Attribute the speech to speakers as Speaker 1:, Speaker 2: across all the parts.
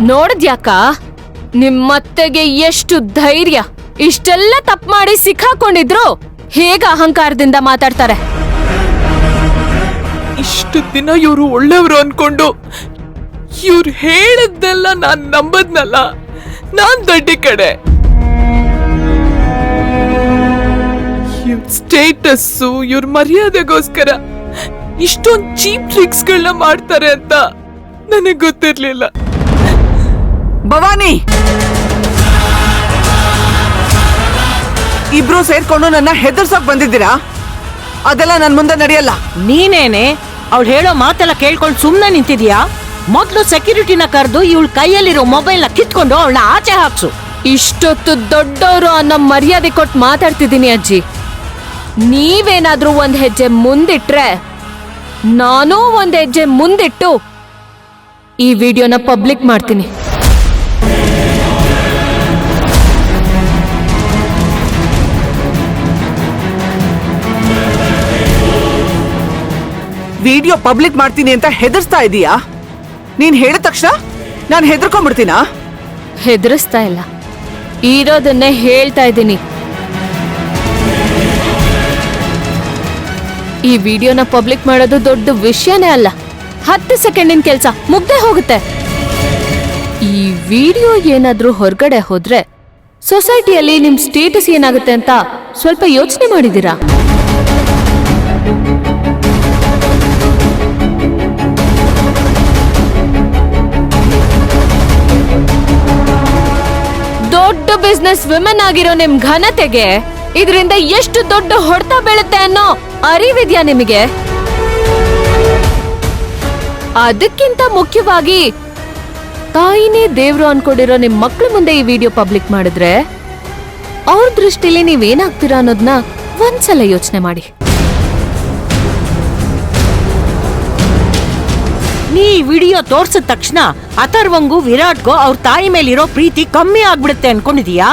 Speaker 1: ನೋಡಿದ್ಯಾಕ ನಿಮ್ಮತ್ತೆಗೆ ಎಷ್ಟು ಧೈರ್ಯ. ಇಷ್ಟೆಲ್ಲ ತಪ್ಪು ಮಾಡಿ ಸಿಕ್ಕಾಕೊಂಡಿದ್ರು ಹೇಗ ಅಹಂಕಾರದಿಂದ ಮಾತಾಡ್ತಾರೆ.
Speaker 2: ಇಷ್ಟು ದಿನ ಇವ್ರು ಒಳ್ಳೆಯವರು ಅನ್ಕೊಂಡು ಇವ್ರು ಹೇಳದ್ದೆಲ್ಲ ನಾನ್ ನಂಬದ್ನಲ್ಲ, ನಾನ್ ದಡ್ಡಿ ಕಡೆ. ಇವ್ರ ಸ್ಟೇಟಸ್ಸು ಇವ್ರ ಮರ್ಯಾದೆಗೋಸ್ಕರ ಇಷ್ಟೊಂದು ಚೀಪ್ ಟ್ರಿಕ್ಸ್ಗಳನ್ನ ಮಾಡ್ತಾರೆ ಅಂತ ನನಗ್ ಗೊತ್ತಿರ್ಲಿಲ್ಲ.
Speaker 3: ಭವಾನಿ, ಇಬ್ರು ಸೇರ್ಕೊಂಡು ನನ್ನ ಹೆದರ್ಸಕ್ ಬಂದಿದ್ದೀರಾ? ಅದೆಲ್ಲ ನನ್ ಮುಂದೆ ನಡೆಯಲ್ಲ.
Speaker 4: ನೀನೇನೆ ಅವಳು ಹೇಳೋ ಮಾತೆಲ್ಲ ಕೇಳ್ಕೊಂಡು ಸುಮ್ನೆ ನಿಂತಿದ್ಯಾ? ಮೊದ್ಲು ಸೆಕ್ಯೂರಿಟಿನ ಕರೆದು ಇವಳ ಕೈಯಲ್ಲಿರೋ ಮೊಬೈಲ್ನ ಕಿತ್ಕೊಂಡು ಅವಳನ್ನ ಆಚೆ ಹಾಕ್ಸು.
Speaker 1: ಇಷ್ಟೊತ್ತು ದೊಡ್ಡವರು ಅನ್ನೋ ಮರ್ಯಾದೆ ಕೊಟ್ಟು ಮಾತಾಡ್ತಿದ್ದೀನಿ ಅಜ್ಜಿ. ನೀವೇನಾದ್ರೂ ಒಂದ್ ಹೆಜ್ಜೆ ಮುಂದಿಟ್ರೆ ನಾನೂ ಒಂದ್ ಹೆಜ್ಜೆ ಮುಂದಿಟ್ಟು ಈ ವಿಡಿಯೋನ ಪಬ್ಲಿಕ್ ಮಾಡ್ತೀನಿ.
Speaker 3: ವಿಡಿಯೋ ಪಬ್ಲಿಕ್ ಮಾಡ್ತೀನಿ ಅಂತ ಹೆದರ್ಸ್ತಾ ಇದೀಯಾ? ನೀನ್ ಹೇಳಿದ ತಕ್ಷಣ ನಾನು ಹೆದರ್ಕೊಂಡ್ಬಿಡ್ತೀನಾ?
Speaker 1: ಹೆದರಿಸ್ತಾ ಇಲ್ಲ, ಇರೋದನ್ನೇ ಹೇಳ್ತಾ ಇದ್ದೀನಿ. ಈ ವಿಡಿಯೋನ ಪಬ್ಲಿಕ್ ಮಾಡೋದು ದೊಡ್ಡ ವಿಷಯನೇ ಅಲ್ಲ. 10 ಸೆಕೆಂಡಿನ ಕೆಲ್ಸ ಮುಗ್ದೇ ಹೋಗುತ್ತೆ. ಈ ವಿಡಿಯೋ ಏನಾದ್ರೂ ಹೊರಗಡೆ ಹೋದ್ರೆ ಸೊಸೈಟಿಯಲ್ಲಿ ನಿಮ್ ಸ್ಟೇಟಸ್ ಏನಾಗುತ್ತೆ ಅಂತ ಸ್ವಲ್ಪ ಯೋಚನೆ ಮಾಡಿದೀರಾ? ದೊಡ್ಡ ಬಿಸ್ನೆಸ್ ವಿಮೆನ್ ಆಗಿರೋ ನಿಮ್ ಘನತೆಗೆ ಇದರಿಂದ ಎಷ್ಟು ದೊಡ್ಡ ಹೊಡೆತ ಬೀಳುತ್ತೆ ಅನ್ನೋ ಅರಿವಿದ್ಯಾ ನಿಮಗೆ? ಅದಕ್ಕಿಂತ ಮುಖ್ಯವಾಗಿ ತಾಯಿನೇ ದೇವ್ರು ಅನ್ಕೊಂಡಿರೋ ನಿಮ್ ಮಕ್ಳ ಮುಂದೆ ಈ ವಿಡಿಯೋ ಪಬ್ಲಿಕ್ ಮಾಡಿದ್ರೆ ಅವ್ರ ದೃಷ್ಟಿಲಿ ನೀವೇನಾಗ್ತೀರಾ ಅನ್ನೋದನ್ನ ಒಂದ್ಸಲ ಯೋಚನೆ ಮಾಡಿ.
Speaker 4: ನೀ ವಿಡಿಯೋ ತೋರ್ಸಿದ ತಕ್ಷಣ ಅಥರ್ವಂಗೂ ವಿರಾಟ್ಗೂ ಅವ್ರ ತಾಯಿ ಮೇಲಿರೋ ಪ್ರೀತಿ ಕಮ್ಮಿ ಆಗ್ಬಿಡುತ್ತೆ ಅನ್ಕೊಂಡಿದೀಯಾ?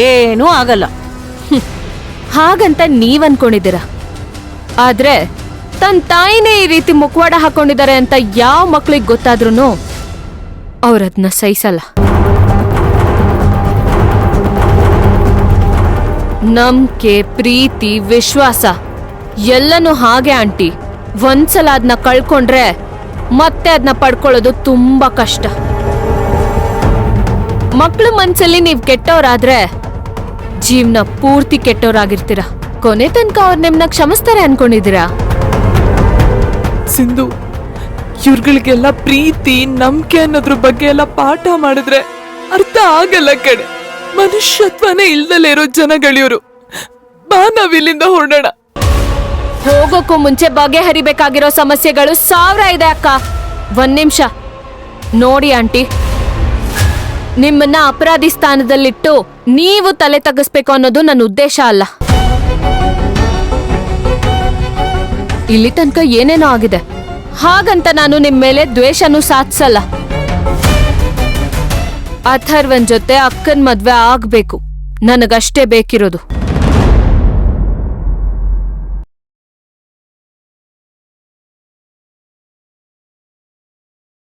Speaker 4: ಏನೂ ಆಗಲ್ಲ.
Speaker 1: ಹಾಗಂತ ನೀವ್ ಅನ್ಕೊಂಡಿದ್ದೀರಾ. ಆದ್ರೆ ತನ್ ತಾಯಿನೇ ಈ ರೀತಿ ಮುಖವಾಡ ಹಾಕೊಂಡಿದ್ದಾರೆ ಅಂತ ಯಾವ ಮಕ್ಳಿಗೆ ಗೊತ್ತಾದ್ರೂ ಅವ್ರದ್ನ ಸಹಿಸಲ್ಲ. ನಂಬಿಕೆ, ಪ್ರೀತಿ, ವಿಶ್ವಾಸ ಎಲ್ಲನೂ ಹಾಗೆ ಆಂಟಿ. ಒಂದ್ಸಲ ಅದನ್ನ ಕಳ್ಕೊಂಡ್ರೆ ಮತ್ತೆ ಅದನ್ನ ಪಡ್ಕೊಳ್ಳೋದು ತುಂಬಾ ಕಷ್ಟ. ಮಕ್ಳು ಮನ್ಸಲ್ಲಿ ನೀವ್ ಕೆಟ್ಟವ್ರಾದ್ರೆ ಜೀವನ ಪೂರ್ತಿ ಕೆಟ್ಟವ್ರಾಗಿರ್ತೀರ. ಕೊನೆ ತನಕ ಅವ್ರು ನಿಮ್ನ ಕ್ಷಮಿಸ್ತಾರೆ ಅನ್ಕೊಂಡಿದ್ದೀರಾ?
Speaker 2: ಸಿಂಧು, ಇವ್ರುಗಳಿಗೆಲ್ಲ ಪ್ರೀತಿ, ನಂಬಿಕೆ ಅನ್ನೋದ್ರ ಬಗ್ಗೆ ಎಲ್ಲ ಪಾಠ ಮಾಡಿದ್ರೆ ಅರ್ಥ ಆಗಲ್ಲ ಕಡೆ. ಮನುಷ್ಯತ್ವನೇ ಇಲ್ದಲೇ ಇರೋ ಜನಗಳಿವ್ರು. ಬಾ ನಾವಿಲ್ಲಿಂದ ಹೊರಡೋಣ.
Speaker 1: ಹೋಗೋಕ್ಕೂ ಮುಂಚೆ ಬಗೆಹರಿಬೇಕಾಗಿರೋ ಸಮಸ್ಯೆಗಳು 1000 ಇದೆ ಅಕ್ಕ. 1 ನಿಮಿಷ ನೋಡಿ ಆಂಟಿ, ನಿಮ್ಮನ್ನ ಅಪರಾಧಿ ಸ್ಥಾನದಲ್ಲಿಟ್ಟು ನೀವು ತಲೆ ತಗ್ಗಿಸ್ಬೇಕು ಅನ್ನೋದು ನನ್ನ ಉದ್ದೇಶ ಅಲ್ಲ. ಇಲ್ಲಿ ತನಕ ಏನೇನೋ ಆಗಿದೆ, ಹಾಗಂತ ನಾನು ನಿಮ್ ಮೇಲೆ ದ್ವೇಷನೂ ಸಾಧಿಸಲ್ಲ. ಅಥರ್ವನ್ ಜೊತೆ ಅಕ್ಕನ್ ಮದ್ವೆ ಆಗ್ಬೇಕು, ನನಗಷ್ಟೇ ಬೇಕಿರೋದು.